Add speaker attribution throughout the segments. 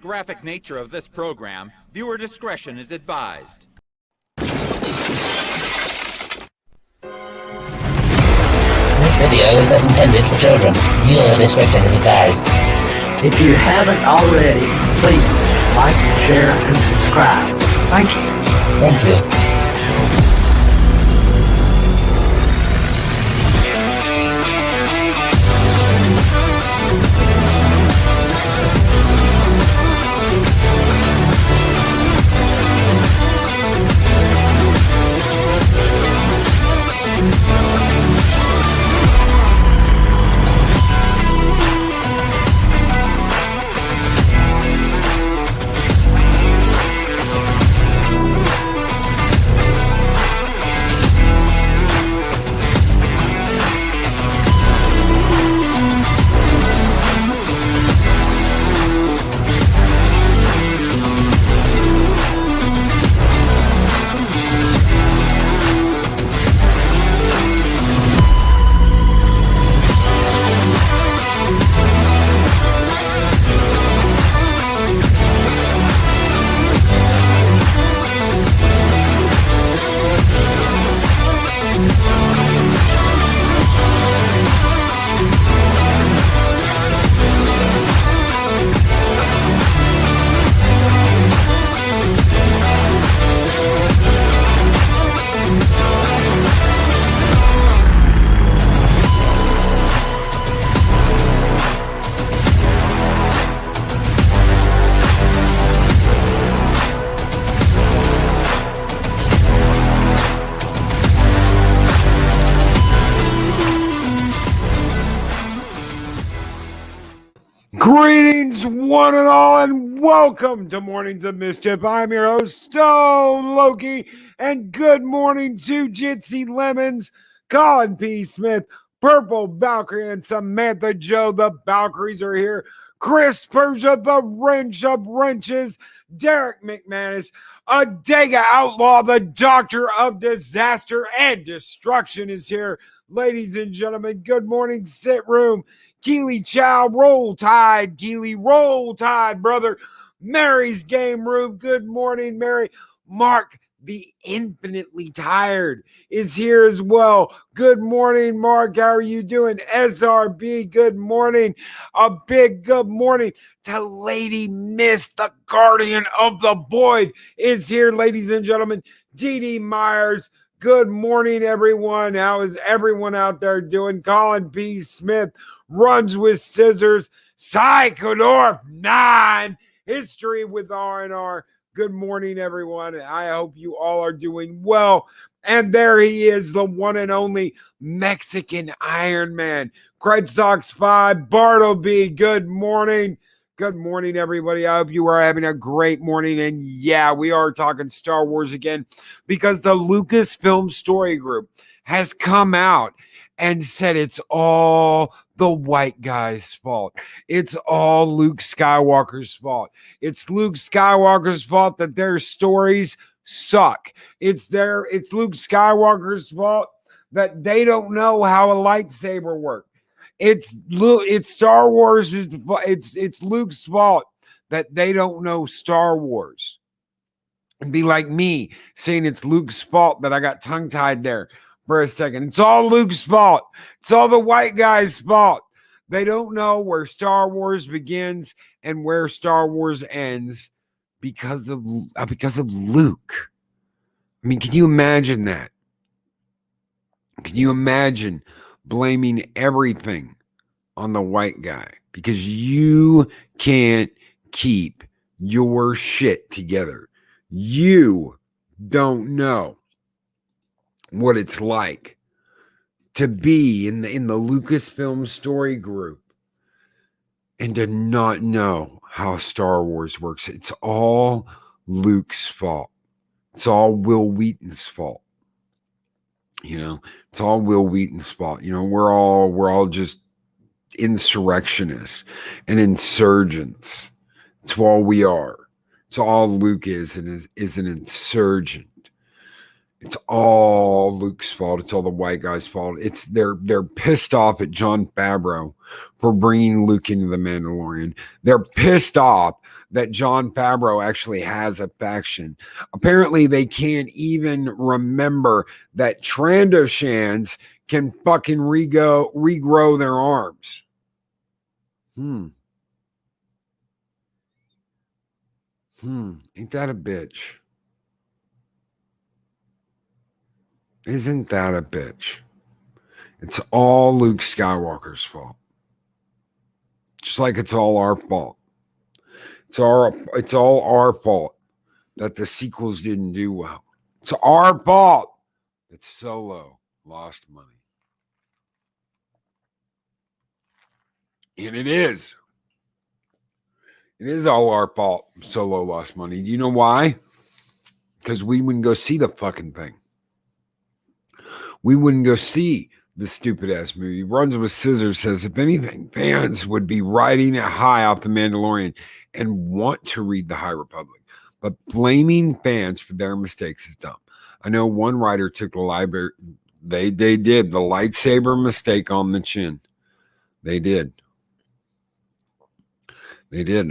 Speaker 1: graphic nature of this program, viewer discretion is advised.
Speaker 2: This video is not intended for children. Viewer discretion is advised.
Speaker 3: If you haven't already, please like, share, and subscribe. Thank you.
Speaker 2: Thank you.
Speaker 4: Greetings, one and all, and welcome to Mornings of Mischief. I'm your host, Stone Loki, and good morning to Jitsi Lemons, Colin P. Smith, Purple Valkyrie, and Samantha Joe. The Valkyries are here. Chris Persia, the Wrench of Wrenches, Derek McManus, Adega Outlaw, the Doctor of Disaster and Destruction is here. Ladies and gentlemen, good morning, sit room. Keely Chow, roll tide. Keely, roll tide, brother. Mary's game room. Good morning, Mary. Mark, the infinitely tired, is here as well. Good morning, Mark. How are you doing? SRB, good morning. A big good morning to Lady Miss, the guardian of the void, is here, ladies and gentlemen. Dee Myers, good morning, everyone. How is everyone out there doing? Colin P. Smith runs with scissors. Psychodorf 9, history with R&R. Good morning, everyone. I hope you all are doing well. And there he is, the one and only Mexican Iron Man. Craig Sox 5, Bartleby, good morning. Good morning, everybody. I hope you are having a great morning. And yeah, we are talking Star Wars again because the Lucasfilm Story Group has come out and said it's all the white guy's fault. It's all Luke Skywalker's fault. It's Luke Skywalker's fault that their stories suck. It's Luke Skywalker's fault that they don't know how a lightsaber works. It's Star Wars. It's Luke's fault that they don't know Star Wars. And be like me saying it's Luke's fault that I got tongue-tied there for a second. It's all Luke's fault. It's all the white guy's fault. They don't know where Star Wars begins and where Star Wars ends because of Luke. I mean, can you imagine that? Can you imagine blaming everything on the white guy because you can't keep your shit together? You don't know what it's like to be in the Lucasfilm Story Group and to not know how Star Wars works. It's all Luke's fault. It's all Will Wheaton's fault. You know, it's all Will Wheaton's fault. You know, we're all just insurrectionists and insurgents. It's all we are. It's all Luke is, and is an insurgent. It's all Luke's fault. It's all the white guy's fault. They're pissed off at Jon Favreau for bringing Luke into the Mandalorian. They're pissed off that Jon Favreau actually has a faction. Apparently, they can't even remember that Trandoshans can fucking regrow their arms. Ain't that a bitch? Isn't that a bitch? It's all Luke Skywalker's fault. Just like it's all our fault. It's all our fault that the sequels didn't do well. It's our fault that Solo lost money. And it is. It is all our fault Solo lost money. Do you know why? Because we wouldn't go see the fucking thing. We wouldn't go see the stupid ass movie. Runs with Scissors says, if anything, fans would be riding it high off The Mandalorian and want to read The High Republic. But blaming fans for their mistakes is dumb. I know one writer took the library. They did the lightsaber mistake on the chin. They did. They did.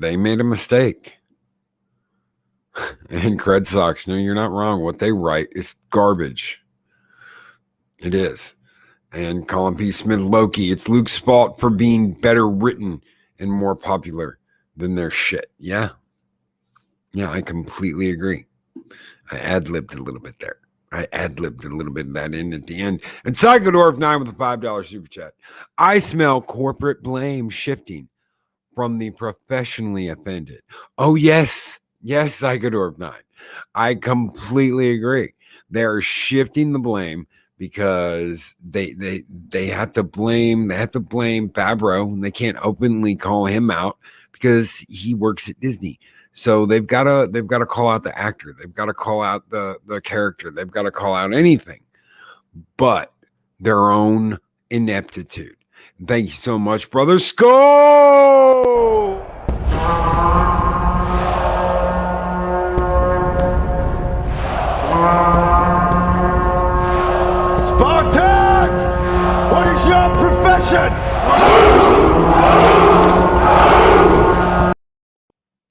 Speaker 4: They made a mistake. And Cred Sox, no, you're not wrong. What they write is garbage. It is. And Colin P. Smith, Loki, it's Luke's fault for being better written and more popular than their shit. Yeah. Yeah, I completely agree. I ad-libbed a little bit there. I ad-libbed a little bit of that in at the end. And Psychodorf 9 with a $5 super chat. I smell corporate blame shifting from the professionally offended. Oh, yes. Yes, Psychodorf 9. I completely agree. They're shifting the blame because they have to blame Favreau, and they can't openly call him out because he works at Disney. So they've got to call out the actor. They've got to call out the character. They've got to call out anything but their own ineptitude. Thank you so much, brother. Skull!
Speaker 5: Spartans! What is your profession?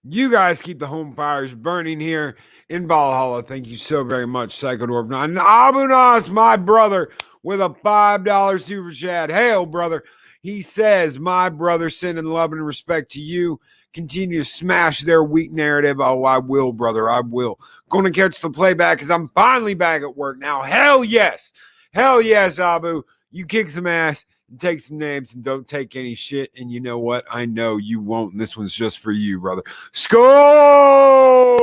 Speaker 4: You guys keep the home fires burning here in Valhalla. Thank you so very much, Psychodorf 9. And Abunas, my brother, with a $5 super chat. Hail, brother. He says, my brother, sending love and respect to you. Continue to smash their weak narrative. Oh, I will, brother. I will. Going to catch the playback because I'm finally back at work now. Hell yes. Hell yes, Abu. You kick some ass and take some names and don't take any shit. And you know what? I know you won't. And this one's just for you, brother. Skull!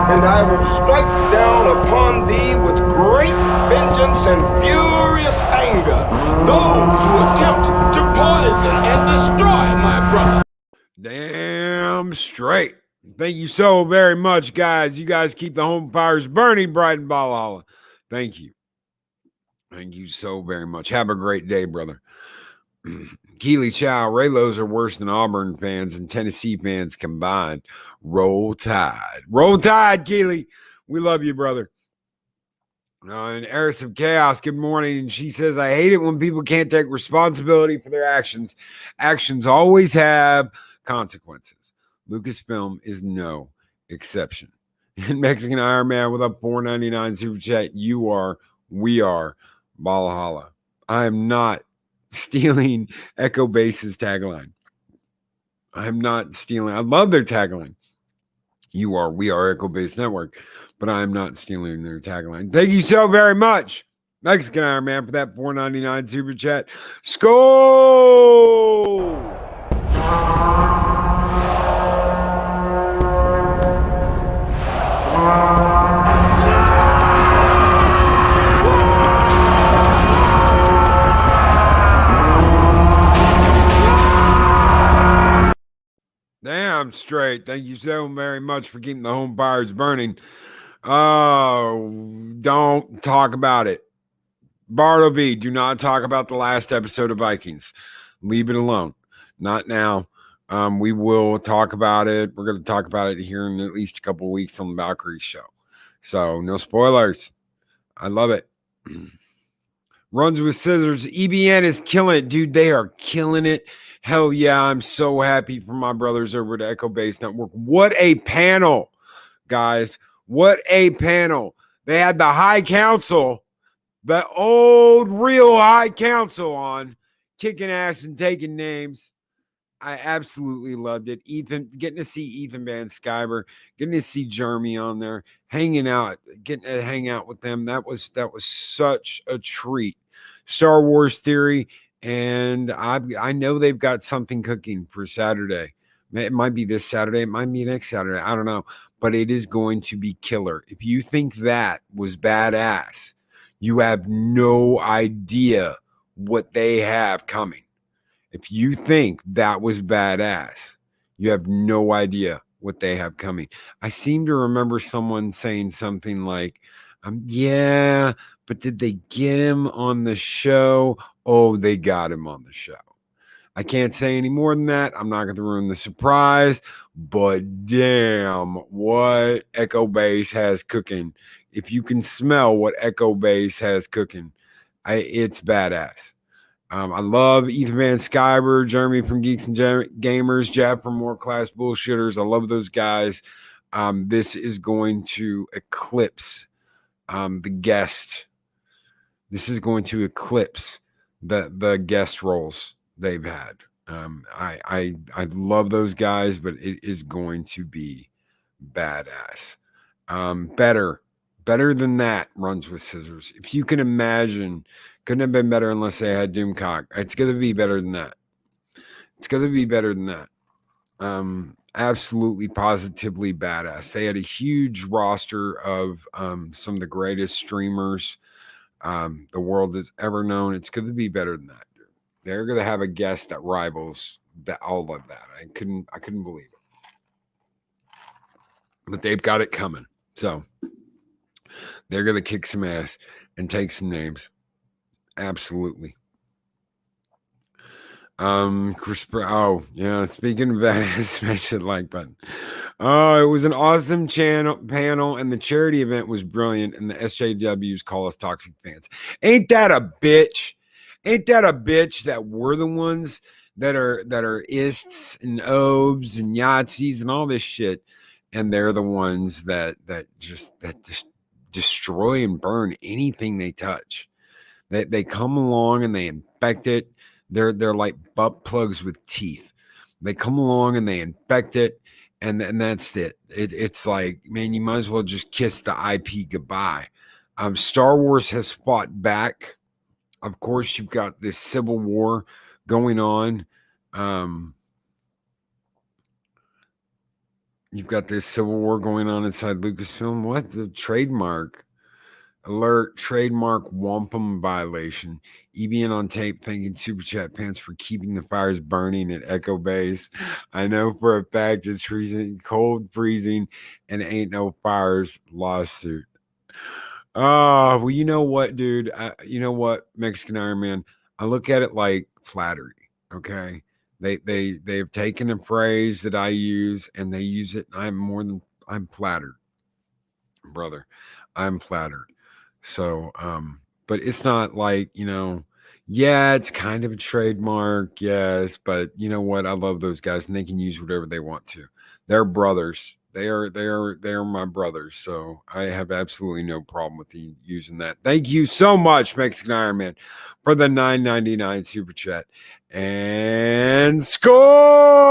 Speaker 5: And I will strike down upon thee with great vengeance and furious anger those who attempt to poison and destroy my brother.
Speaker 4: Damn straight. Thank you so very much, guys. You guys keep the home fires burning bright in Valhalla. Thank you. Thank you so very much. Have a great day, brother. Keely Chow, Raylos are worse than Auburn fans and Tennessee fans combined. Roll Tide. Roll Tide, Keely. We love you, brother. And Eris of Chaos, good morning. And she says, I hate it when people can't take responsibility for their actions. Actions always have consequences. Lucasfilm is no exception. And Mexican Iron Man with a $4.99 super chat. We are Valhalla. I am not stealing Echo Base's tagline. I'm not stealing. I love their tagline. We are Echo Base Network, but I'm not stealing their tagline. Thank you so very much, Mexican Iron Man, for that $4.99 super chat. Skull! Damn straight. Thank you so very much for keeping the home fires burning. Oh, don't talk about it. Bartleby, do not talk about the last episode of Vikings. Leave it alone. Not now. We will talk about it. We're going to talk about it here in at least a couple of weeks on the Valkyrie show. So no spoilers. I love it. Runs with scissors. EBN is killing it, dude. They are killing it. Hell yeah. I'm so happy for my brothers over at Echo Base Network. What a panel, guys. What a panel. They had the High Council, the old real High Council on, kicking ass and taking names. I absolutely loved it. Ethan, getting to see Ethan Van Sciver, getting to see Jeremy on there, hanging out, getting to hang out with them. That was such a treat. Star Wars Theory, and I know they've got something cooking for Saturday. It might be this Saturday, it might be next Saturday. I don't know, but it is going to be killer. If you think that was badass, you have no idea what they have coming. If you think that was badass, you have no idea what they have coming. I seem to remember someone saying something like, yeah, but did they get him on the show? Oh, they got him on the show. I can't say any more than that. I'm not going to ruin the surprise, but damn, what Echo Base has cooking. If you can smell what Echo Base has cooking, it's badass. I love Ethan Van Sciver, Jeremy from Geeks and Gamers, Jab from More Class Bullshitters. I love those guys. This is going to eclipse the guest. This is going to eclipse the guest roles they've had. I love those guys, but it is going to be badass. Better than that. Runs with scissors. If you can imagine, couldn't have been better unless they had Doomcock. It's going to be better than that. It's going to be better than that. Absolutely, positively badass. They had a huge roster of some of the greatest streamers the world has ever known. It's going to be better than that, dude. They're going to have a guest that rivals that, all of that. I couldn't believe it. But they've got it coming. So they're going to kick some ass and take some names. Absolutely. Chris, oh yeah, speaking of that, smash that like button. Oh, it was an awesome panel, and the charity event was brilliant, and the SJWs call us toxic fans. Ain't that a bitch? Ain't that a bitch that we're the ones that are ists and obes and Yahtzees and all this shit, and they're the ones that just destroy and burn anything they touch. They come along and they infect it. They're like butt plugs with teeth. They come along and they infect it, and that's it. It's like, man, you might as well just kiss the IP goodbye. Star Wars has fought back. Of course, you've got this civil war going on. You've got this civil war going on inside Lucasfilm. What? The trademark alert, trademark wampum violation. EBN on tape thanking Super Chat Pants for keeping the fires burning at Echo Base. I know for a fact it's freezing, cold, freezing, and ain't no fires lawsuit. Oh, well, you know what, dude? You know what, Mexican Iron Man? I look at it like flattery, okay? They've taken a phrase that I use and they use it. I'm flattered, brother. I'm flattered. So, but it's not like, yeah, it's kind of a trademark, yes, but you know what? I love those guys and they can use whatever they want to. They're brothers. They are my brothers. So I have absolutely no problem with using that. Thank you so much, Mexican Iron Man, for the $9.99 super chat. And score!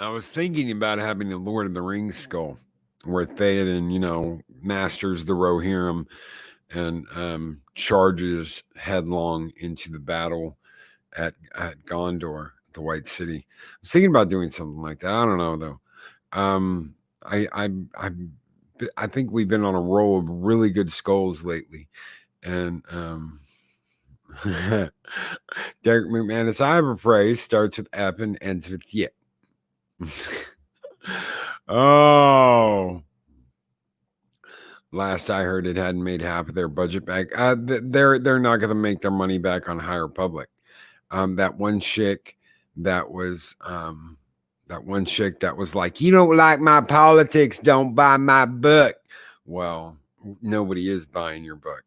Speaker 4: I was thinking about having a Lord of the Rings skull where Theoden, masters the Rohirrim and charges headlong into the battle at Gondor, the White City. I was thinking about doing something like that. I don't know though. I think we've been on a roll of really good skulls lately, And Derek McManus, I have a phrase, starts with F and ends with Y. Oh, last I heard, it hadn't made half of their budget back. They're not going to make their money back on High Republic. That one chick that was like, you don't like my politics, don't buy my book. Well, nobody is buying your book.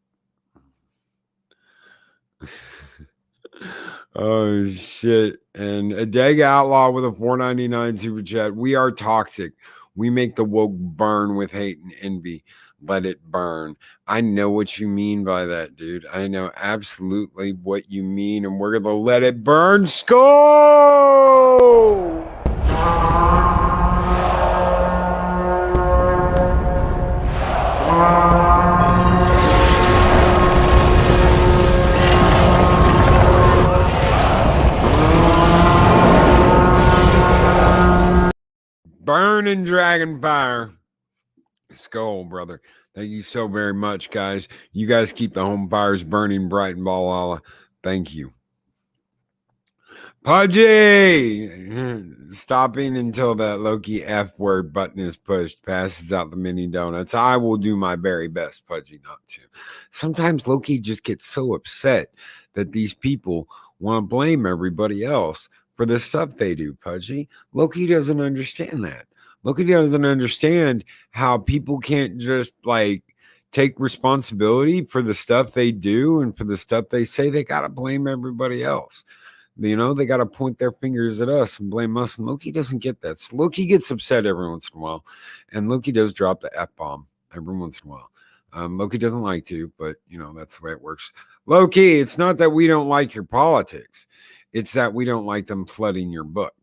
Speaker 4: Oh shit. And a Dag Outlaw with a $4.99 super chat. We are toxic. We make the woke burn with hate and envy. Let it burn. I know what you mean by that, dude. I know absolutely what you mean, and we're gonna let it burn. Skull! Burning dragon fire. Skull, brother. Thank you so very much, guys. You guys keep the home fires burning bright in Valhalla. Thank you. Pudgy! Stopping until that Loki F word button is pushed, passes out the mini donuts. I will do my very best, Pudgy, not to. Sometimes Loki just gets so upset that these people want to blame everybody else for the stuff they do, Pudgy. Loki doesn't understand that. Loki doesn't understand how people can't just like take responsibility for the stuff they do and for the stuff they say. They got to blame everybody else. You know, they got to point their fingers at us and blame us. And Loki doesn't get that. So Loki gets upset every once in a while. And Loki does drop the F-bomb every once in a while. Loki doesn't like to, but, you know, that's the way it works. Loki, it's not that we don't like your politics. It's that we don't like them flooding your book.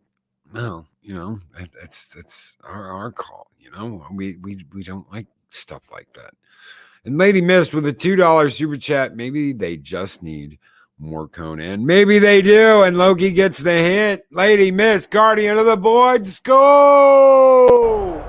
Speaker 4: No, you know, it's our call. You know, we don't like stuff like that. And Lady Mist with a $2 super chat. Maybe they just need more Conan. Maybe they do, and Loki gets the hint. Lady Mist, Guardian of the Boards, go!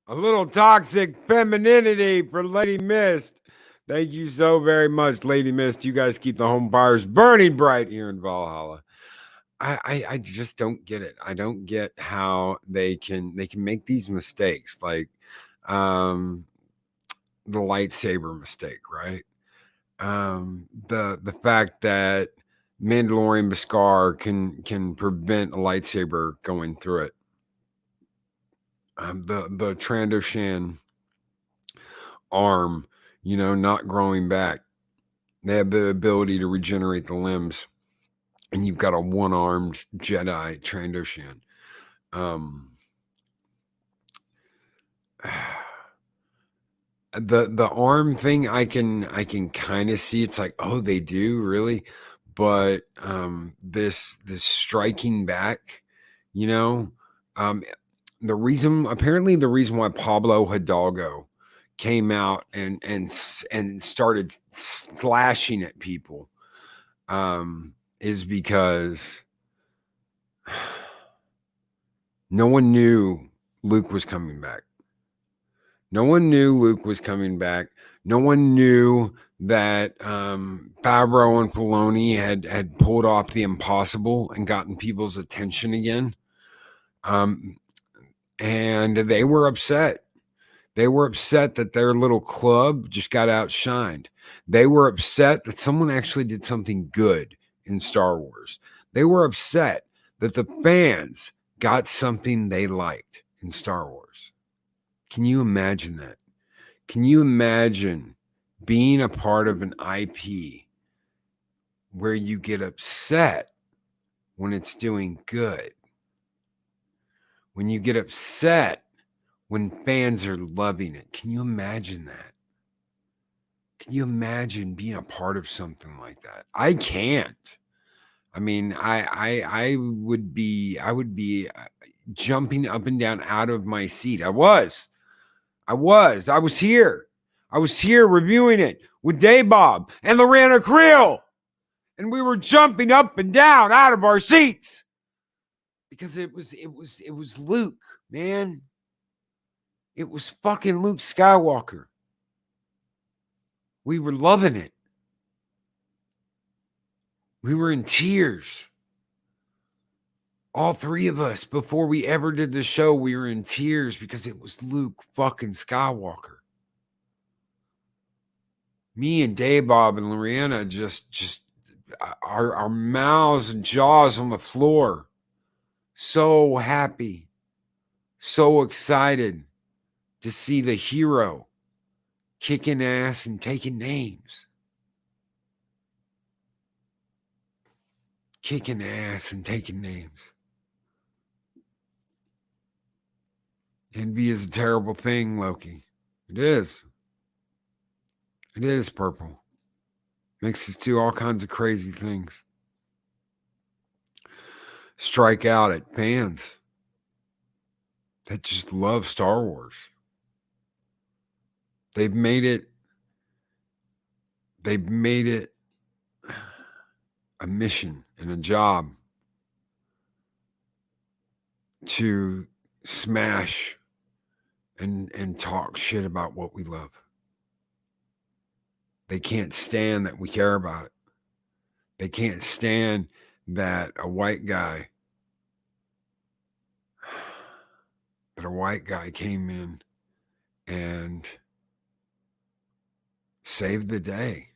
Speaker 4: A little toxic femininity for Lady Mist. Thank you so very much, Lady Mist. You guys keep the home fires burning bright here in Valhalla. I just don't get it. I don't get how they can make these mistakes, like the lightsaber mistake, right? The fact that Mandalorian Beskar can prevent a lightsaber going through it. The Trandoshan arm, you know, not growing back. They have the ability to regenerate the limbs, and you've got a one-armed Jedi Trandoshan. The arm thing, I can kind of see. It's like, oh, they do really, but this striking back, you know, the reason why Pablo Hidalgo came out and started slashing at people is because no one knew Luke was coming back. No one knew Luke was coming back. No one knew that Favreau and Filoni had pulled off the impossible and gotten people's attention again. And they were upset. They were upset that their little club just got outshined. They were upset that someone actually did something good in Star Wars. They were upset that the fans got something they liked in Star Wars. Can you imagine that? Can you imagine being a part of an IP where you get upset when it's doing good? When you get upset when fans are loving it? Can you imagine that? Can you imagine being a part of something like that? I can't. I mean, I would be jumping up and down out of my seat. I was here. I was here reviewing it with Dave Bob and Lorena Creel. And we were jumping up and down out of our seats because it was Luke, man. It was fucking Luke Skywalker. We were loving it. We were in tears. All three of us, before we ever did the show, we were in tears because it was Luke fucking Skywalker. Me and Dave Bob and Lorena just our mouths and jaws on the floor. So happy, so excited to see the hero kicking ass and taking names. Kicking ass and taking names. Envy is a terrible thing, Loki. It is. It is, Purple. Makes us do all kinds of crazy things. Strike out at fans that just love Star Wars. They've made it a mission and a job to smash and talk shit about what we love. They can't stand that we care about it. They can't stand that a white guy came in and saved the day.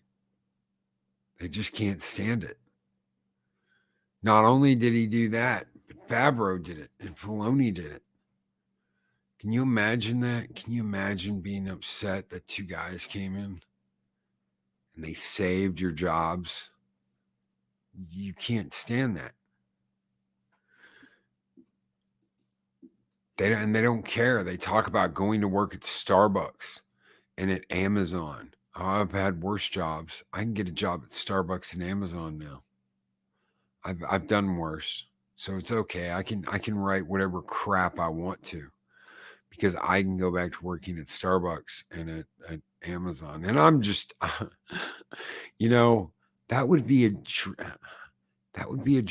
Speaker 4: They just can't stand it. Not only did he do that, but Favreau did it and Filoni did it. Can you imagine that? Can you imagine being upset that two guys came in and they saved your jobs? You can't stand that. They don't care. They talk about going to work at Starbucks and at Amazon. Oh, I've had worse jobs. I can get a job at Starbucks and Amazon now. I've done worse, so it's okay. I can write whatever crap I want to because I can go back to working at Starbucks and at Amazon. And I'm just, that would be a dream. That would be a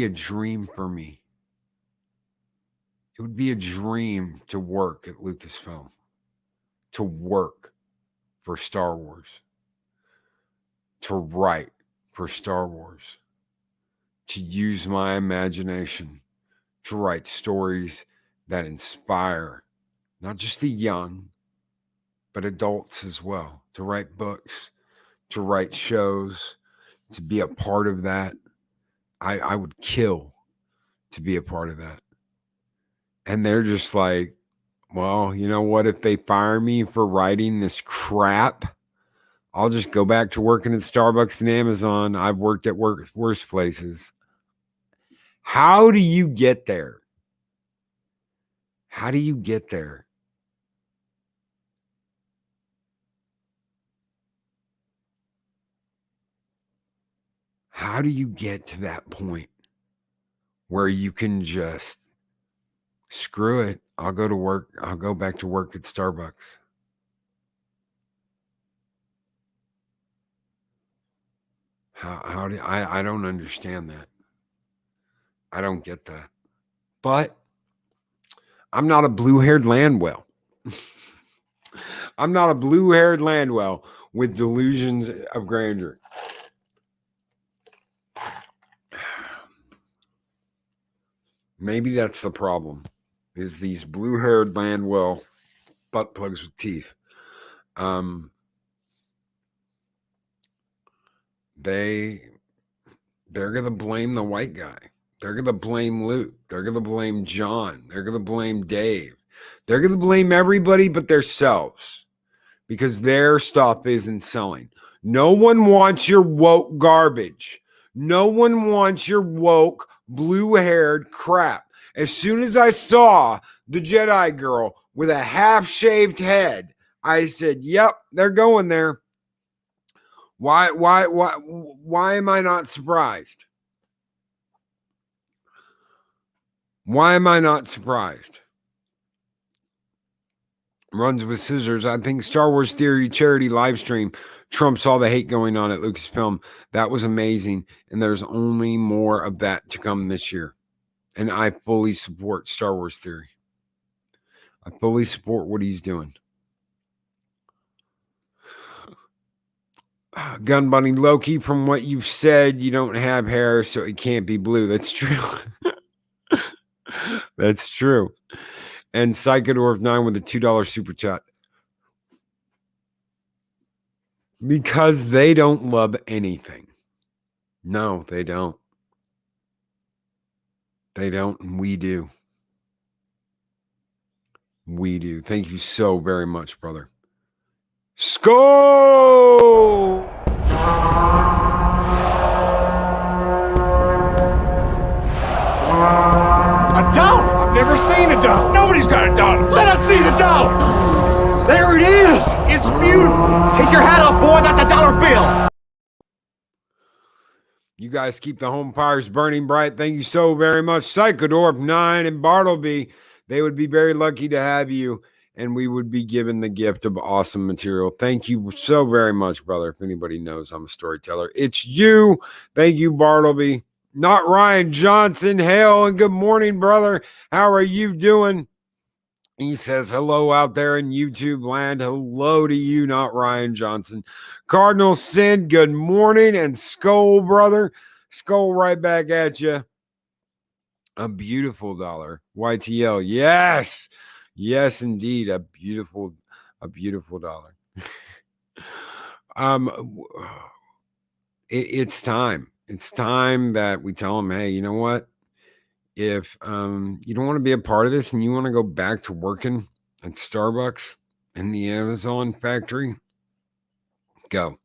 Speaker 4: dream for me. It would be a dream to work at Lucasfilm, to work for Star Wars, to write for Star Wars, to use my imagination to write stories that inspire not just the young, but adults as well, to write books, to write shows, to be a part of that. I would kill to be a part of that. And they're just like, well, you know what? If they fire me for writing this crap, I'll just go back to working at Starbucks and Amazon. I've worked at worse places. How do you get there? How do you get there? How do you get to that point where you can just screw it? I'll go to work. I'll go back to work at Starbucks. How do I don't understand that. I don't get that. But I'm not a blue-haired Landwell. I'm not a blue-haired Landwell with delusions of grandeur. Maybe that's the problem, is these blue-haired Landwell butt plugs with teeth. They're going to blame the white guy. They're going to blame Luke. They're going to blame John. They're going to blame Dave. They're going to blame everybody but themselves because their stuff isn't selling. No one wants your woke garbage. No one wants your woke blue-haired crap. As soon as I saw the Jedi girl with a half-shaved head, I said, yep, they're going there. Why am I not surprised? Why am I not surprised? Runs with Scissors. I think Star Wars Theory charity live stream trumps all the hate going on at Lucasfilm. That was amazing. And there's only more of that to come this year. And I fully support Star Wars Theory. I fully support what he's doing. Gun Bunny Loki, from what you've said, you don't have hair, so it can't be blue. That's true. That's true. And Psychodorf 9 with a $2 super chat. Because they don't love anything. No, they don't. They don't, and we do. We do. Thank you so very much, brother. Skull!
Speaker 5: A dollar? I've never seen a dollar. Nobody's got a dollar. Let us see the dollar. There it is. It's beautiful. Take your hat off, boy. That's a dollar bill.
Speaker 4: You guys keep the home fires burning bright. Thank you so very much. Psychodorp 9 and Bartleby. They would be very lucky to have you, and we would be given the gift of awesome material. Thank you so very much, brother. If anybody knows I'm a storyteller, it's you. Thank you, Bartleby. Not Ryan Johnson. Hail and good morning, brother. How are you doing? He says hello out there in YouTube land. Hello to you, not Ryan Johnson. Cardinal Sin, good morning. And Skull, brother. Skull right back at you. A beautiful dollar. YTL. Yes. Yes, indeed. A beautiful dollar. It's time. It's time that we tell them, hey, you know what? If you don't want to be a part of this and you want to go back to working at Starbucks in the Amazon factory, go.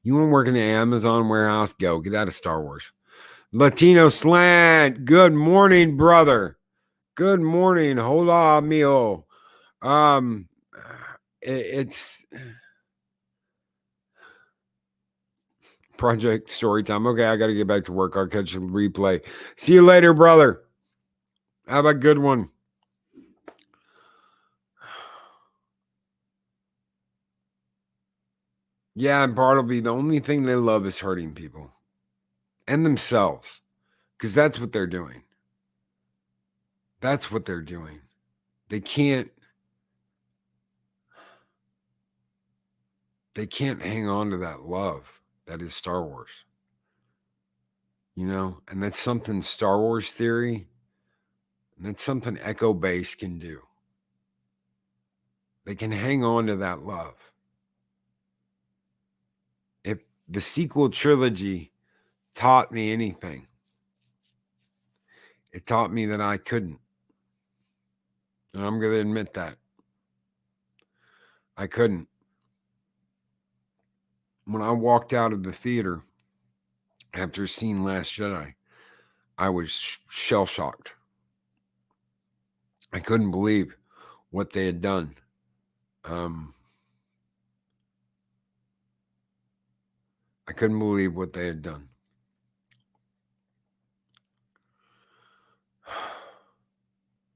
Speaker 4: You want to work in the Amazon warehouse? Go. Get out of Star Wars. Latino Slant. Good morning, brother. Good morning. Hola, amigo. It's Project Storytime. Okay, I got to get back to work. I'll catch the replay. See you later, brother. Have a good one. Yeah, and Bartleby, the only thing they love is hurting people and themselves, because that's what they're doing. That's what they're doing. They can't hang on to that love that is Star Wars. You know, and that's something Star Wars Theory, and that's something Echo Base can do. They can hang on to that love. If the sequel trilogy taught me anything, it taught me that I couldn't. And I'm going to admit that. I couldn't. When I walked out of the theater after seeing Last Jedi, I was shell-shocked. I couldn't believe what they had done. I couldn't believe what they had done.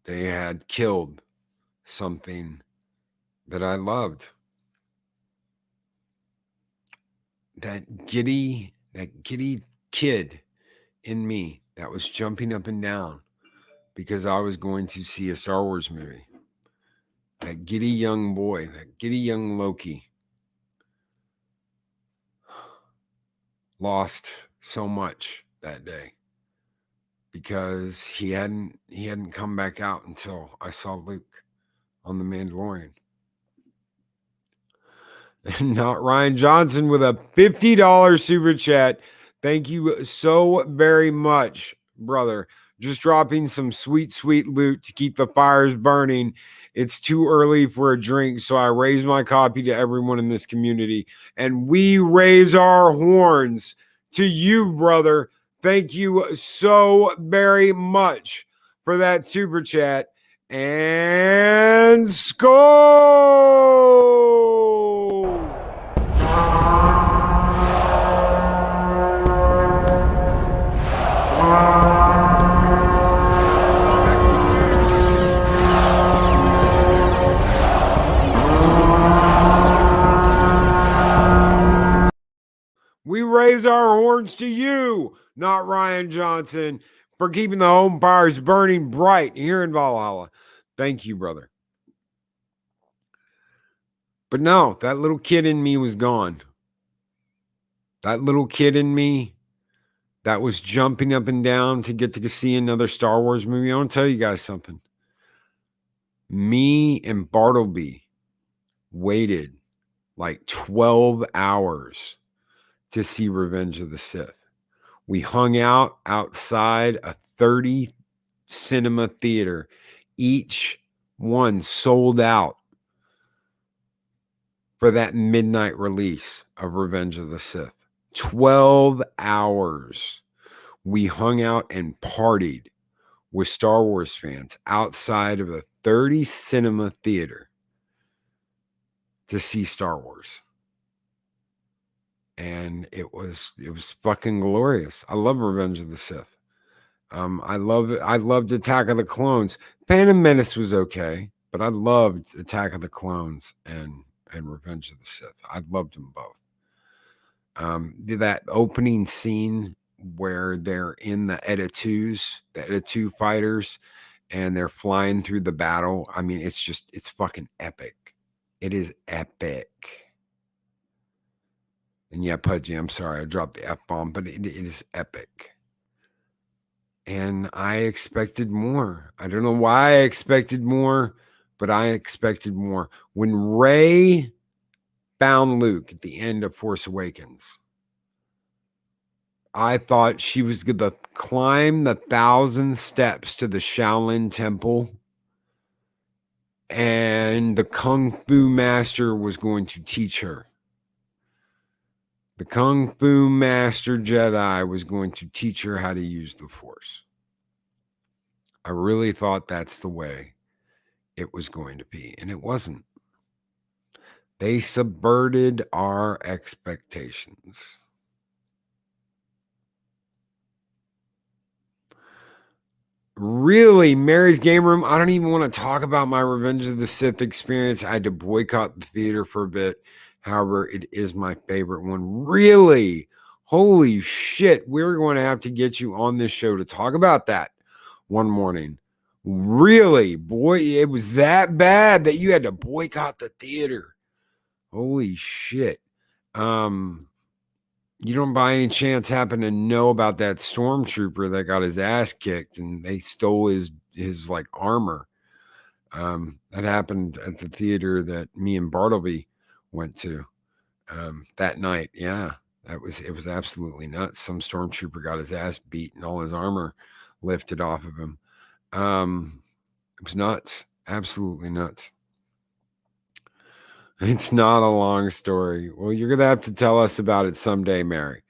Speaker 4: They had killed something that I loved. That giddy kid in me that was jumping up and down because I was going to see a Star Wars movie. That giddy young boy, that giddy young Loki, lost so much that day because he hadn't come back out until I saw Luke on The Mandalorian. And not Ryan Johnson with a $50 super chat. Thank you so very much, brother. Just dropping some sweet, sweet loot to keep the fires burning. It's too early for a drink, so I raise my copy to everyone in this community. And we raise our horns to you, brother. Thank you so very much for that super chat. And score! returns to you, not Ryan Johnson, for keeping the home fires burning bright here in Valhalla. Thank you, brother. But no, that little kid in me was gone. That little kid in me that was jumping up and down to get to see another Star Wars movie. I want to tell you guys something. Me and Bartleby waited like 12 hours to see Revenge of the Sith. We hung out outside a 30 cinema theater. Each one sold out for that midnight release of Revenge of the Sith. 12 hours. We hung out and partied with Star Wars fans outside of a 30 cinema theater to see Star Wars. And it was fucking glorious. I love Revenge of the Sith. I loved Attack of the Clones. Phantom Menace was okay, but I loved Attack of the Clones and Revenge of the Sith. I loved them both. That opening scene where they're in the Eta-2 fighters, and they're flying through the battle. I mean, it's fucking epic. It is epic. And yeah, Pudgy, I'm sorry, I dropped the F-bomb, but it is epic. And I expected more. I don't know why I expected more, but I expected more. When Rey found Luke at the end of Force Awakens, I thought she was going to climb the 1,000 steps to the Shaolin Temple, and the Kung Fu Master was going to teach her. The Kung Fu Master Jedi was going to teach her how to use the Force. I really thought that's the way it was going to be, and it wasn't. They subverted our expectations. Really, Mary's Game Room, I don't even want to talk about my Revenge of the Sith experience. I had to boycott the theater for a bit. However, it is my favorite one. Really? Holy shit. We're going to have to get you on this show to talk about that one morning. Really? Boy, it was that bad that you had to boycott the theater. Holy shit. You don't by any chance happen to know about that stormtrooper that got his ass kicked and they stole his like armor. That happened at the theater that me and Bartleby went to that night. Yeah, it was absolutely nuts. Some stormtrooper got his ass beat and all his armor lifted off of him. It was nuts. Absolutely nuts. It's not a long story. Well, you're going to have to tell us about it someday, Mary.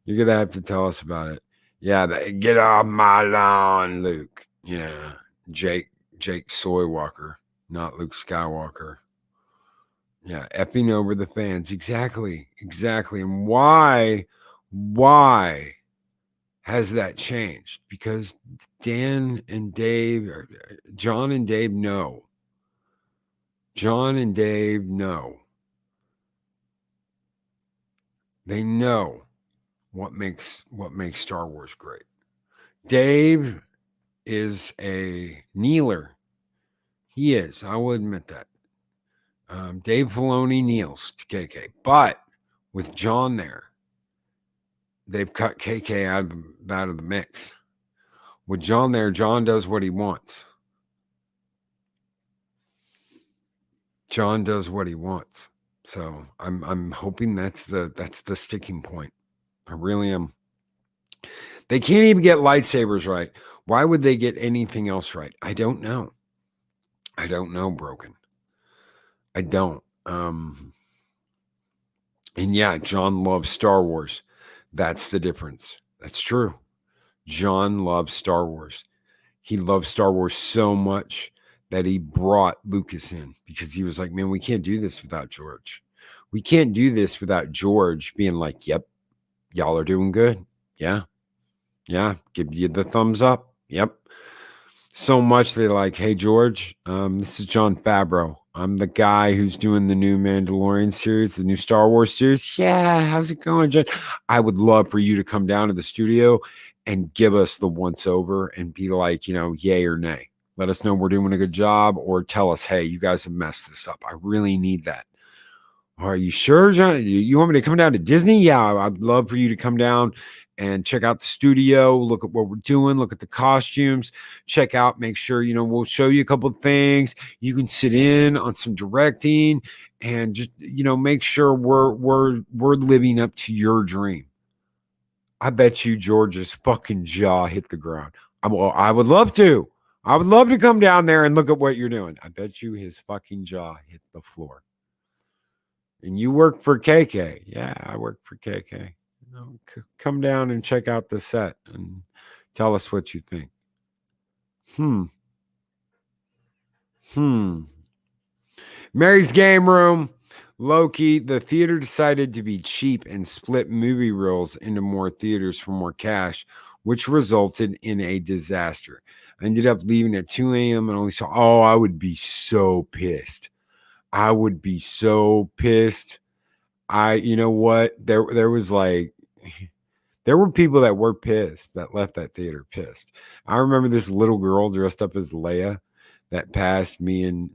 Speaker 4: You're going to have to tell us about it. Yeah, get off my lawn, Luke. Yeah, Jake Skywalker, not Luke Skywalker. Yeah, effing over the fans. Exactly. And why has that changed? Because John and Dave know. John and Dave know. They know what makes Star Wars great. Dave is a kneeler. He is. I will admit that. Dave Filoni kneels to KK. But with John there, they've cut KK out of the mix. With John there, John does what he wants. John does what he wants. So I'm hoping that's the sticking point. I really am. They can't even get lightsabers right. Why would they get anything else right? I don't know. Broken. I don't. And yeah, John loves Star Wars. That's the difference. That's true. John loves Star Wars. He loves Star Wars so much that he brought Lucas in because he was like, man, we can't do this without George. We can't do this without George being like, yep, y'all are doing good. Yeah. Give you the thumbs up. Yep. So much they're like, hey, George, this is Jon Favreau. I'm the guy who's doing the new Mandalorian series, the new Star Wars series. Yeah, how's it going, Jen? I would love for you to come down to the studio and give us the once over and be like, yay or nay. Let us know we're doing a good job, or tell us, hey, you guys have messed this up. I really need that. Are you sure, John? You want me to come down to Disney? Yeah, I'd love for you to come down and check out the studio, look at what we're doing, look at the costumes, check out, make sure, we'll show you a couple of things. You can sit in on some directing and just, make sure we're living up to your dream. I bet you George's fucking jaw hit the ground. I would love to. I would love to come down there and look at what you're doing. I bet you his fucking jaw hit the floor. And you work for KK. Yeah, I work for KK. Come down and check out the set and tell us what you think. Mary's Game Room. Loki, the theater decided to be cheap and split movie reels into more theaters for more cash, which resulted in a disaster. I ended up leaving at 2 a.m. and only saw, I would be so pissed. I would be so pissed. You know what? There was there were people that were pissed that left that theater pissed. I remember this little girl dressed up as Leia that passed me and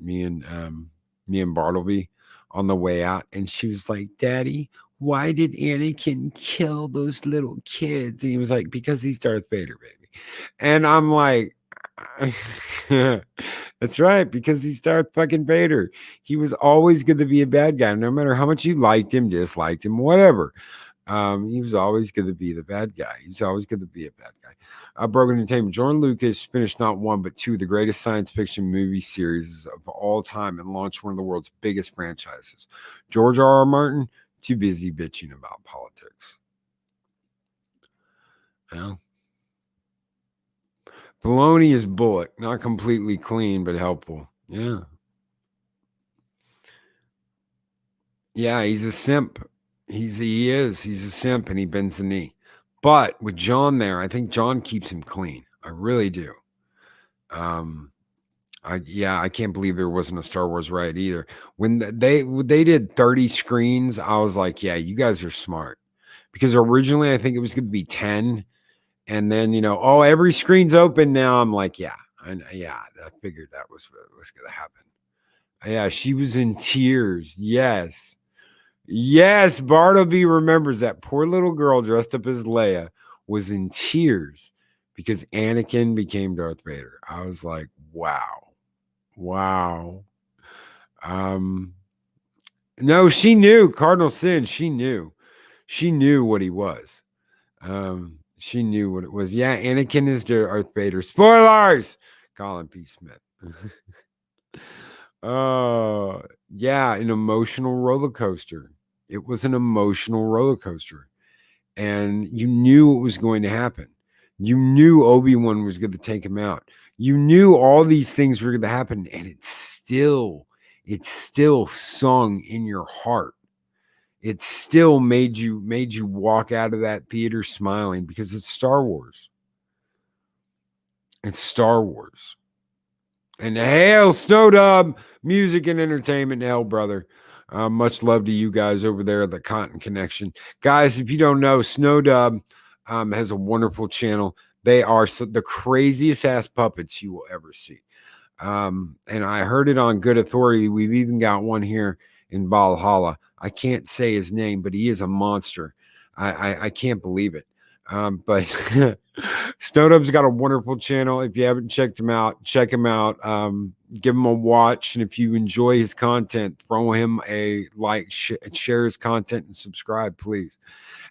Speaker 4: Bartleby on the way out, and she was like, "Daddy, why did Anakin kill those little kids?" And he was like, "Because he's Darth Vader, baby." And I'm like, that's right, because he's Darth fucking Vader. He was always going to be a bad guy, no matter how much you liked him, disliked him, whatever. He was always going to be the bad guy. He's always going to be a bad guy. Broken Entertainment. Jordan Lucas finished not one but two of the greatest science fiction movie series of all time and launched one of the world's biggest franchises. George R.R. Martin, too busy bitching about politics. Yeah. Filoni is Bullock, not completely clean, but helpful. Yeah. Yeah, he's a simp. He's a simp, and he bends the knee. But with John there, I think John keeps him clean. I really do. I can't believe there wasn't a Star Wars riot either. When they did 30 screens, I was like, yeah, you guys are smart. Because originally I think it was going to be 10. And then, every screen's open now. I'm like, I figured that was going to happen. Yeah, she was in tears. Yes. Yes, Bartleby remembers that poor little girl dressed up as Leia was in tears because Anakin became Darth Vader. I was like, wow. No, she knew Cardinal Sin. She knew what he was. She knew what it was. Yeah, Anakin is Darth Vader. Spoilers. Colin P. Smith. Yeah, an emotional roller coaster. It was an emotional roller coaster. And you knew it was going to happen. You knew Obi-Wan was going to take him out. You knew all these things were going to happen, and it's still sung in your heart. It still made you walk out of that theater smiling because it's Star Wars. It's Star Wars. And hail Snowdub, music and entertainment, hell, brother. Much love to you guys over there at the Cotton Connection. Guys, if you don't know, Snowdub has a wonderful channel. They are the craziest ass puppets you will ever see. And I heard it on good authority. We've even got one here in Valhalla. I can't say his name, but he is a monster. I can't believe it. But Snowdub's got a wonderful channel. If you haven't checked him out, check him out. Give him a watch. And if you enjoy his content, throw him a like, share his content, and subscribe, please.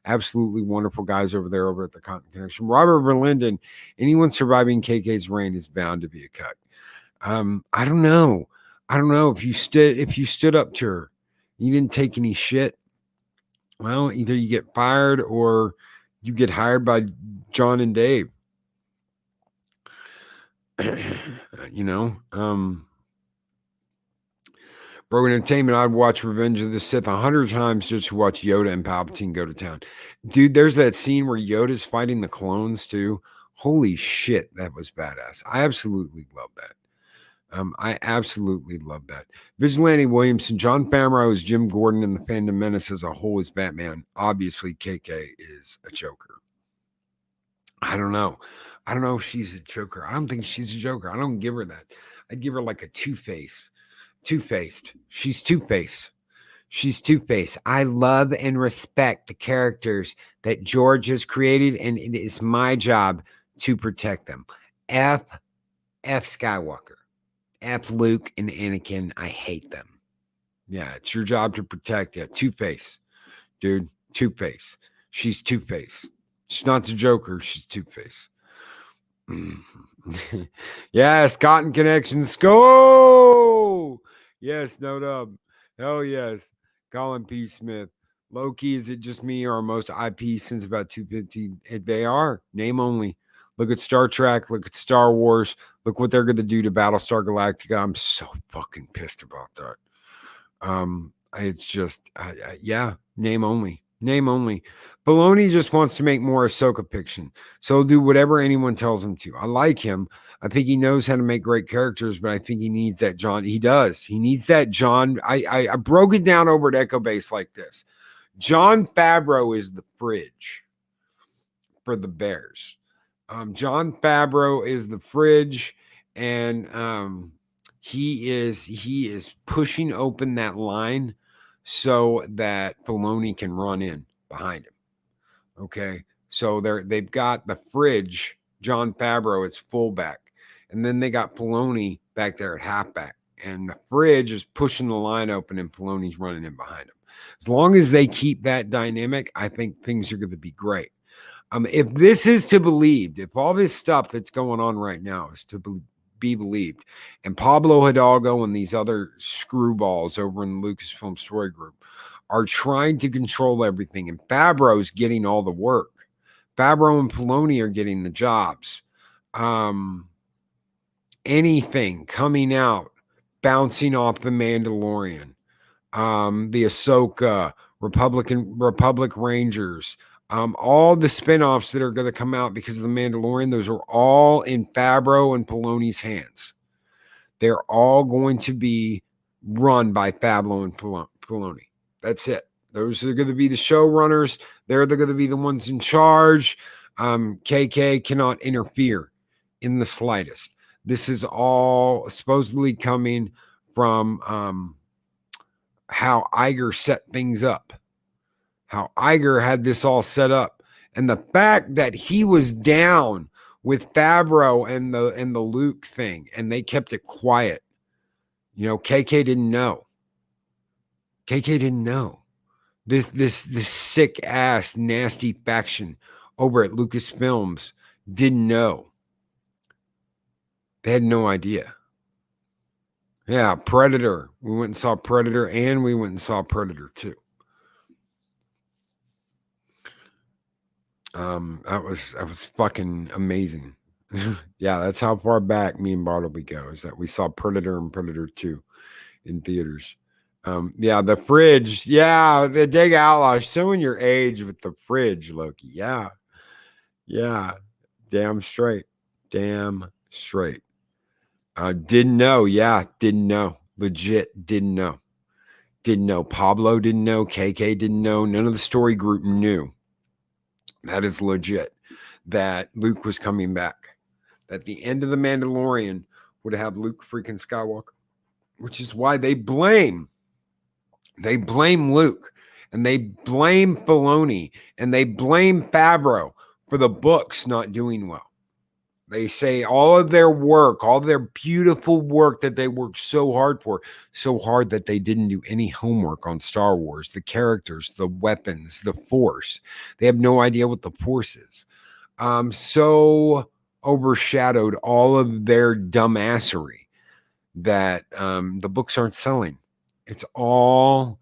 Speaker 4: Absolutely wonderful guys over there over at the Cotton Connection. Robert Verlinden, anyone surviving KK's reign is bound to be a cut. I don't know. If you stood up to her, you didn't take any shit. Well, either you get fired or you get hired by John and Dave. Broken Entertainment, I'd watch Revenge of the Sith 100 times just to watch Yoda and Palpatine go to town. Dude, there's that scene where Yoda's fighting the clones too. Holy shit, that was badass. I absolutely love that. I absolutely love that. Vigilante Williamson, John Favreau is Jim Gordon, and the Phantom Menace as a whole is Batman. Obviously, KK is a Joker. I don't know. I don't know if she's a Joker. I don't think she's a Joker. I don't give her that. I'd give her like a Two-Face. Two-Faced. She's Two-Face. She's Two-Face. I love and respect the characters that George has created, and it is my job to protect them. F Skywalker. F Luke and Anakin. I hate them. Yeah, it's your job to protect. Yeah, Two-Face. Dude, Two-Face. She's Two-Face. She's not the Joker. She's Two-Face. Yes, Cotton Connections. Go! Yes, no dub. Hell yes. Colin P. Smith. Low key, is it just me or most IP since about 250? They are. Name only. Look at Star Trek. Look at Star Wars. Look what they're going to do to Battlestar Galactica. I'm so fucking pissed about that. It's just, yeah, name only. Name only. Filoni just wants to make more Ahsoka fiction, so he'll do whatever anyone tells him to. I like him. I think he knows how to make great characters, but I think he needs that John. He does. He needs that John. I broke it down over at Echo Base like this. John Favreau is the fridge for the Bears. John Favreau is the fridge, and he is pushing open that line so that Filoni can run in behind him. Okay, so they've got the fridge, John Favreau, it's fullback, and then they got Filoni back there at halfback, and the fridge is pushing the line open, and Filoni's running in behind him. As long as they keep that dynamic, I think things are going to be great. If this is to believe, if all this stuff that's going on right now is to be believed, and Pablo Hidalgo and these other screwballs over in the Lucasfilm Story Group are trying to control everything, and Favreau's getting all the work. Favreau and Filoni are getting the jobs. Anything coming out, bouncing off the Mandalorian, the Ahsoka, Republic Rangers, all the spinoffs that are going to come out because of the Mandalorian, those are all in Favreau and Filoni's hands. They're all going to be run by Favreau and Filoni. That's it. Those are going to be the showrunners. They're going to be the ones in charge. KK cannot interfere in the slightest. This is all supposedly coming from how Iger set things up. How Iger had this all set up. And the fact that he was down with Favreau and the Luke thing, and they kept it quiet. You know, KK didn't know. KK didn't know. This sick ass nasty faction over at Lucasfilms didn't know. They had no idea. Yeah, Predator. We went and saw Predator, and we went and saw Predator 2. That was fucking amazing. Yeah, that's how far back me and Bartleby go, is that we saw Predator and Predator 2 in theaters. Yeah, the fridge. Yeah, the Dig Outlaw showing your age with the fridge, Loki. Yeah. Yeah. Damn straight. Damn straight. Didn't know. Yeah, didn't know. Legit didn't know. Didn't know. Pablo didn't know. KK didn't know. None of the story group knew. That is legit. That Luke was coming back. That the end of The Mandalorian would have Luke freaking Skywalker, which is why they blame Luke, and they blame Filoni, and they blame Favreau for the books not doing well. They say all of their work, all of their beautiful work that they worked so hard for, so hard that they didn't do any homework on Star Wars, the characters, the weapons, the Force. They have no idea what the Force is. So overshadowed all of their dumbassery that the books aren't selling. It's all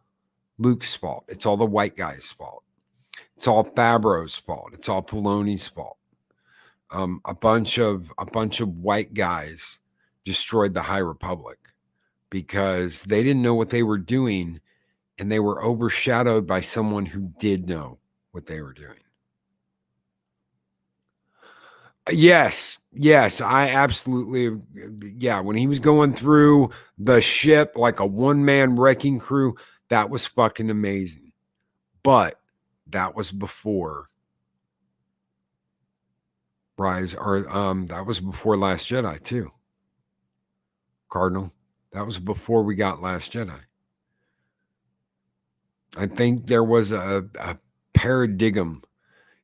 Speaker 4: Luke's fault. It's all the white guy's fault. It's all Favreau's fault. It's all Filoni's fault. A bunch of white guys destroyed the High Republic because they didn't know what they were doing, and they were overshadowed by someone who did know what they were doing. Yes, Yes, I absolutely. Yeah, when he was going through the ship like a one-man wrecking crew, that was fucking amazing. But that was before that was before Last Jedi too. Cardinal. That was before we got Last Jedi. I think there was a paradigm.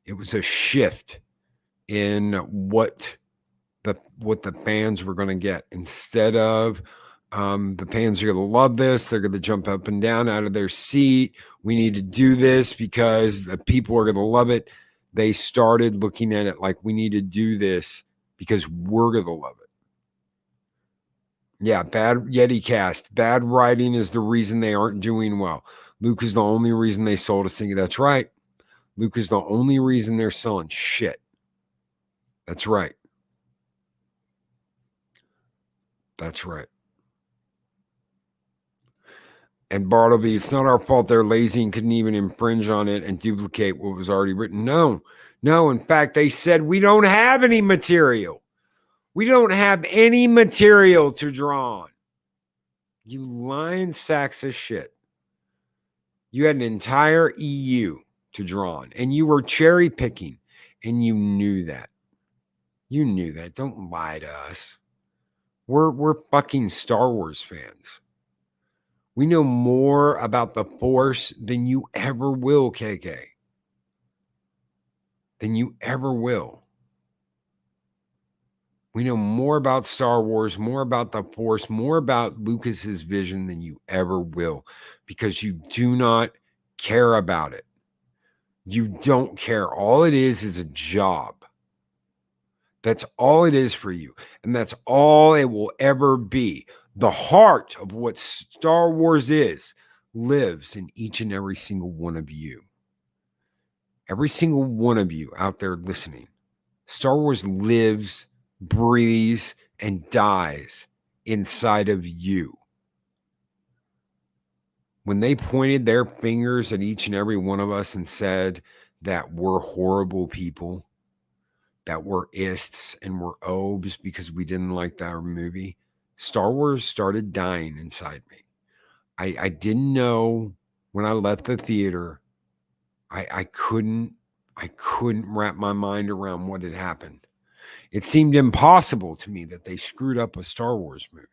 Speaker 4: It was a shift in what the fans were going to get. Instead of the fans are going to love this, they're going to jump up and down out of their seat. We need to do this because the people are going to love it. They started looking at it like we need to do this because we're going to love it. Yeah, bad Yeti cast. Bad writing is the reason they aren't doing well. Luke is the only reason they sold a single. That's right. Luke is the only reason they're selling shit. That's right. That's right. And Bartleby, it's not our fault they're lazy and couldn't even infringe on it and duplicate what was already written. No. In fact, they said we don't have any material. We don't have any material to draw on. You lying sacks of shit. You had an entire EU to draw on, and you were cherry picking, and you knew that. You knew that. Don't lie to us. We're fucking Star Wars fans. We know more about the Force than you ever will, KK. Than you ever will. We know more about Star Wars, more about the Force, more about Lucas's vision than you ever will, because you do not care about it. You don't care. All it is a job. That's all it is for you. And that's all it will ever be. The heart of what Star Wars is lives in each and every single one of you. Every single one of you out there listening. Star Wars lives, breathes, and dies inside of you. When they pointed their fingers at each and every one of us and said that we're horrible people, that we're ists and we're obes because we didn't like that movie, Star Wars started dying inside me. I didn't know when I left the theater. I couldn't wrap my mind around what had happened. It seemed impossible to me that they screwed up a Star Wars movie.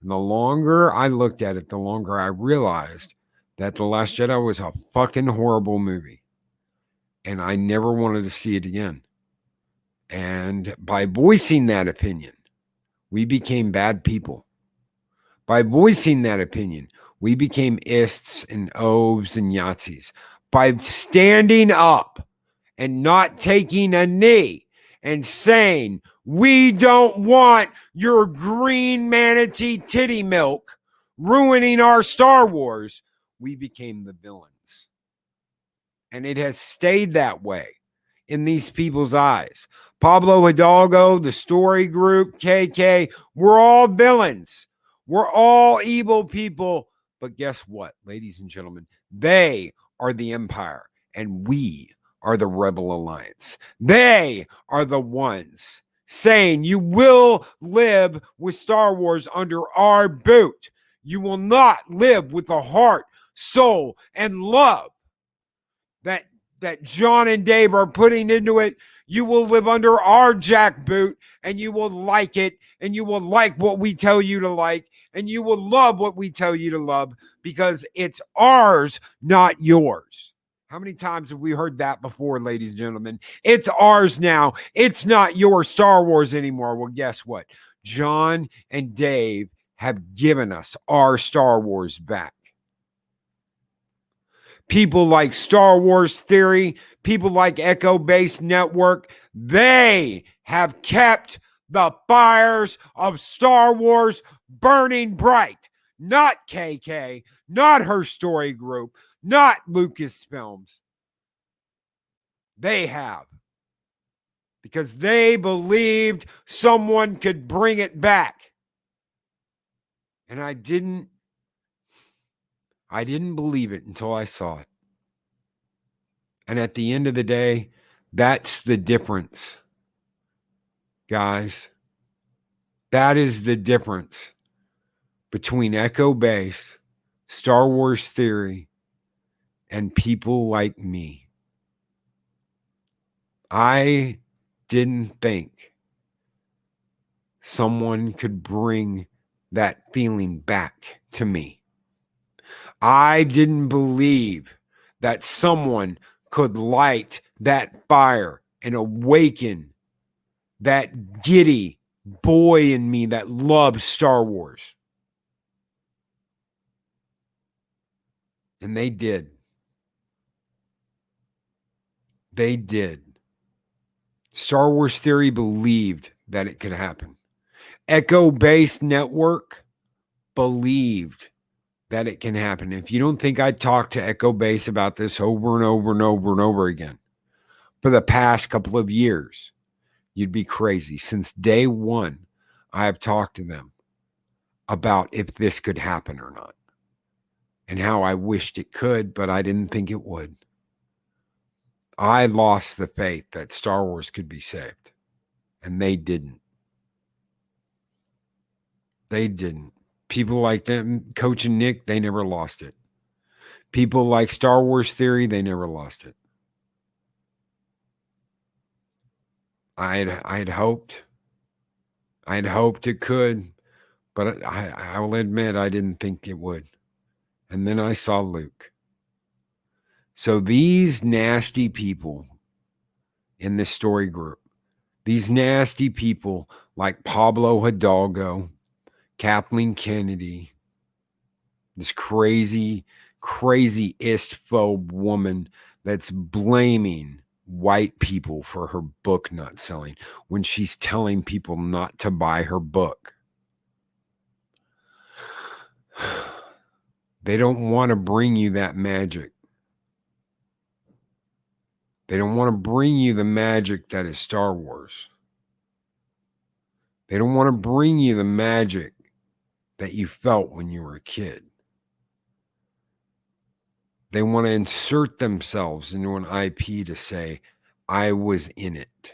Speaker 4: And the longer I looked at it, the longer I realized that The Last Jedi was a fucking horrible movie. And I never wanted to see it again. And by voicing that opinion, we became bad people. By voicing that opinion, we became ists and obes and Yahtzees. By standing up and not taking a knee and saying, we don't want your green manatee titty milk ruining our Star Wars, we became the villains. And it has stayed that way in these people's eyes. Pablo Hidalgo, the Story Group, KK, we're all villains. We're all evil people. But guess what, ladies and gentlemen? They are the Empire, and we are the Rebel Alliance. They are the ones saying you will live with Star Wars under our boot. You will not live with the heart, soul, and love that John and Dave are putting into it. You will live under our jackboot, and you will like it, and you will like what we tell you to like, and you will love what we tell you to love, because it's ours, not yours. How many times have we heard that before, ladies and gentlemen? It's ours now. It's not your Star Wars anymore. Well, guess what? John and Dave have given us our Star Wars back. People like Star Wars Theory, people like Echo Base Network, they have kept the fires of Star Wars burning bright. Not KK, not her story group, not Lucasfilms. They have. Because they believed someone could bring it back. And I didn't believe it until I saw it. And at the end of the day, that's the difference. guys. That is the difference between Echo Base, Star Wars Theory, and people like me. I didn't think someone could bring that feeling back to me. I didn't believe that someone could light that fire and awaken that giddy boy in me that loves Star Wars. And they did. They did. Star Wars Theory believed that it could happen. Echo Base Network believed that it can happen. If you don't think I talked to Echo Base about this over and over and over and over again for the past couple of years, you'd be crazy. Since day one, I have talked to them about if this could happen or not and how I wished it could, but I didn't think it would. I lost the faith that Star Wars could be saved, and they didn't. They didn't. People like them, Coach and Nick, they never lost it. People like Star Wars Theory, they never lost it. I had hoped it could, but I will admit I didn't think it would. And then I saw Luke. So these nasty people in this story group, these nasty people like Pablo Hidalgo, Kathleen Kennedy, this crazy istphobe woman that's blaming white people for her book not selling when she's telling people not to buy her book. They don't want to bring you that magic. They don't want to bring you the magic that is Star Wars. They don't want to bring you the magic that you felt when you were a kid. They want to insert themselves into an IP to say, I was in it.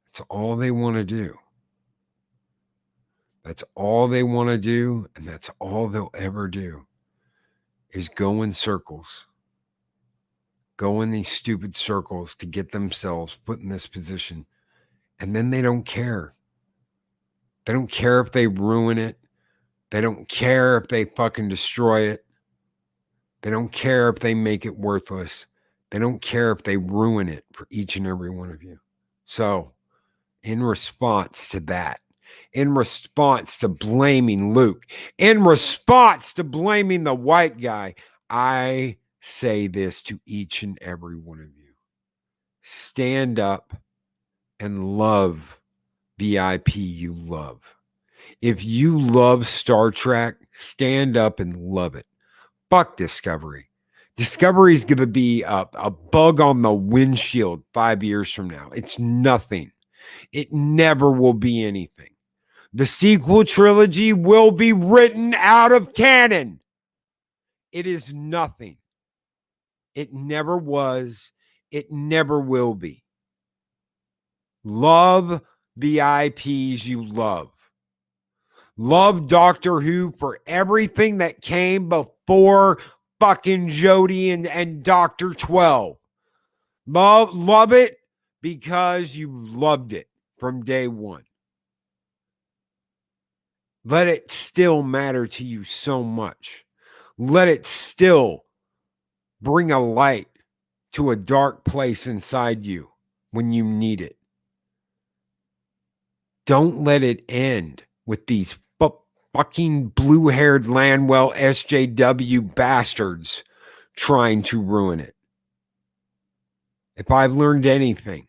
Speaker 4: That's all they want to do. That's all they want to do, and that's all they'll ever do is go in circles. Go in these stupid circles to get themselves put in this position. And then they don't care. They don't care if they ruin it. They don't care if they fucking destroy it. They don't care if they make it worthless. They don't care if they ruin it for each and every one of you. So, in response to that, in response to blaming Luke, in response to blaming the white guy, I say this to each and every one of you. Stand up and love the IP you love. If you love Star Trek, stand up and love it. Fuck Discovery. Discovery is going to be a bug on the windshield 5 years from now. It's nothing. It never will be anything. The sequel trilogy will be written out of canon. It is nothing. It never was. It never will be. Love the IPs you love. Love Doctor Who for everything that came before fucking Jodie and Dr. 12. Love it because you loved it from day one. Let it still matter to you so much. Let it still bring a light to a dark place inside you when you need it. Don't let it end with these fucking blue-haired Landwell SJW bastards trying to ruin it. If I've learned anything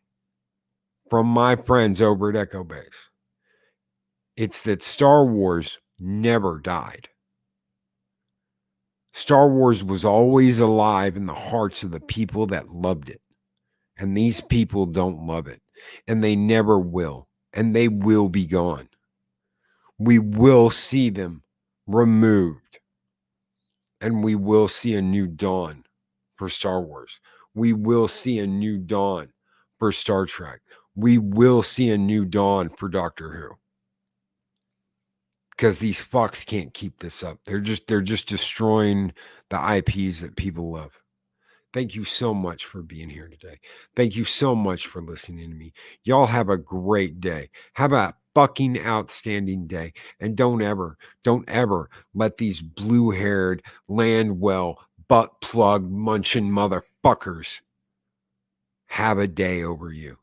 Speaker 4: from my friends over at Echo Base, it's that Star Wars never died. Star Wars was always alive in the hearts of the people that loved it. And these people don't love it. And they never will. And they will be gone. We will see them removed. And we will see a new dawn for Star Wars. We will see a new dawn for Star Trek. we will see a new dawn for Doctor Who. Because these fucks can't keep this up. They're just destroying the IPs that people love. Thank you so much for being here today. Thank you so much for listening to me. Y'all have a great day. Have a fucking outstanding day. And don't ever let these blue-haired, Landwell, butt plug munching motherfuckers have a day over you.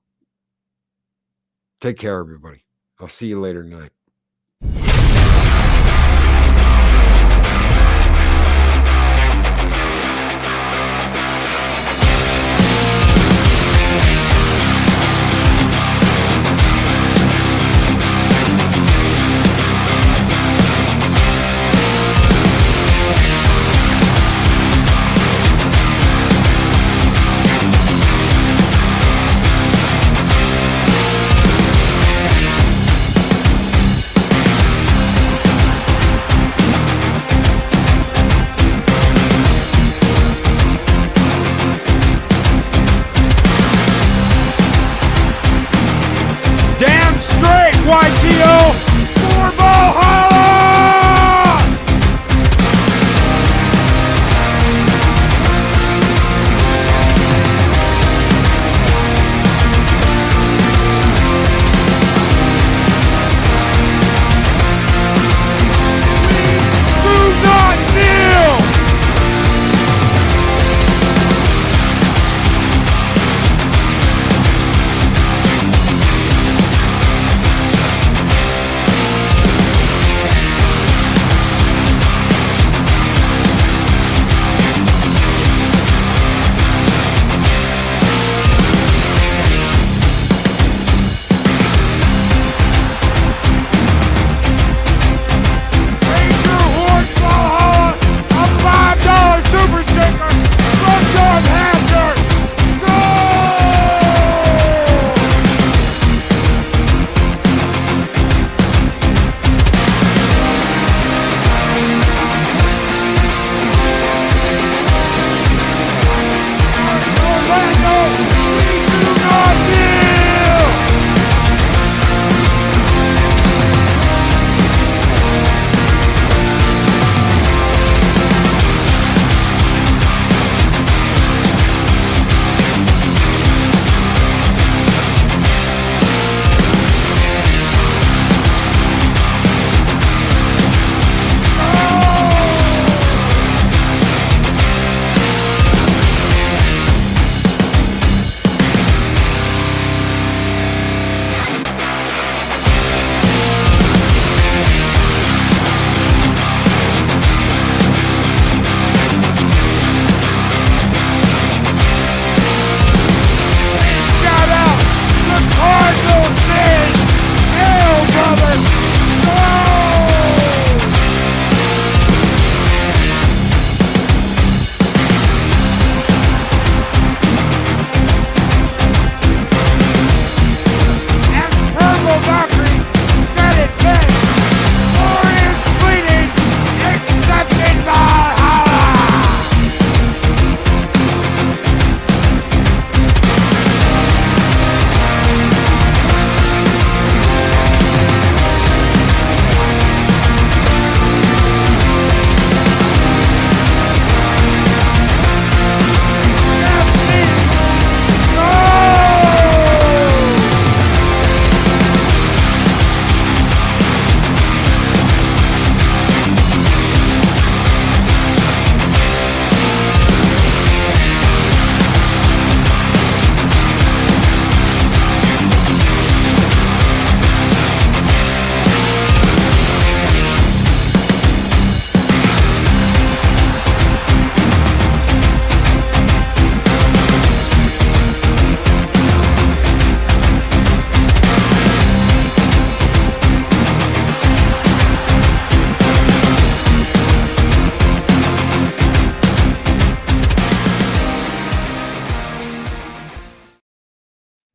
Speaker 4: Take care, everybody. I'll see you later tonight. YTO for Valhalla! We do not kneel!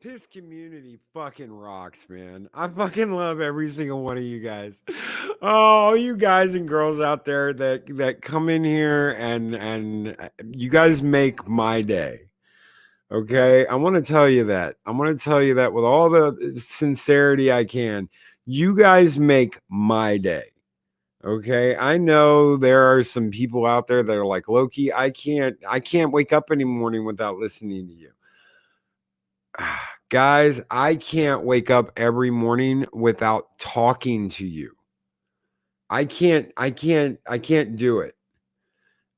Speaker 4: This community fucking rocks, man. I fucking love every single one of you guys. Oh, you guys and girls out there that come in here and you guys make my day. Okay, I want to tell you that. I'm going to tell you that with all the sincerity I can. You guys make my day. Okay, I know there are some people out there that are like, Loki, I can't wake up any morning without listening to you. Guys, I can't wake up every morning without talking to you. I can't do it.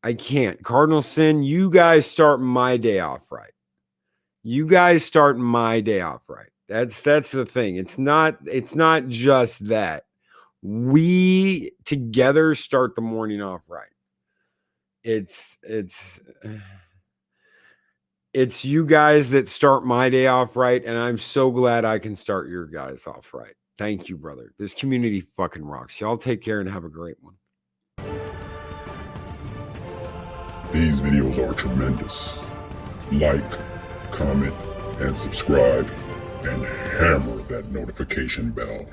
Speaker 4: I can't. Cardinal Sin, you guys start my day off right. You guys start my day off right. That's the thing. It's not just that. We together start the morning off right. It's you guys that start my day off right, and I'm so glad I can start your guys off right. Thank you, brother. This community fucking rocks. Y'all take care and have a great one.
Speaker 6: These videos are tremendous. Like, comment, and subscribe, and hammer that notification bell.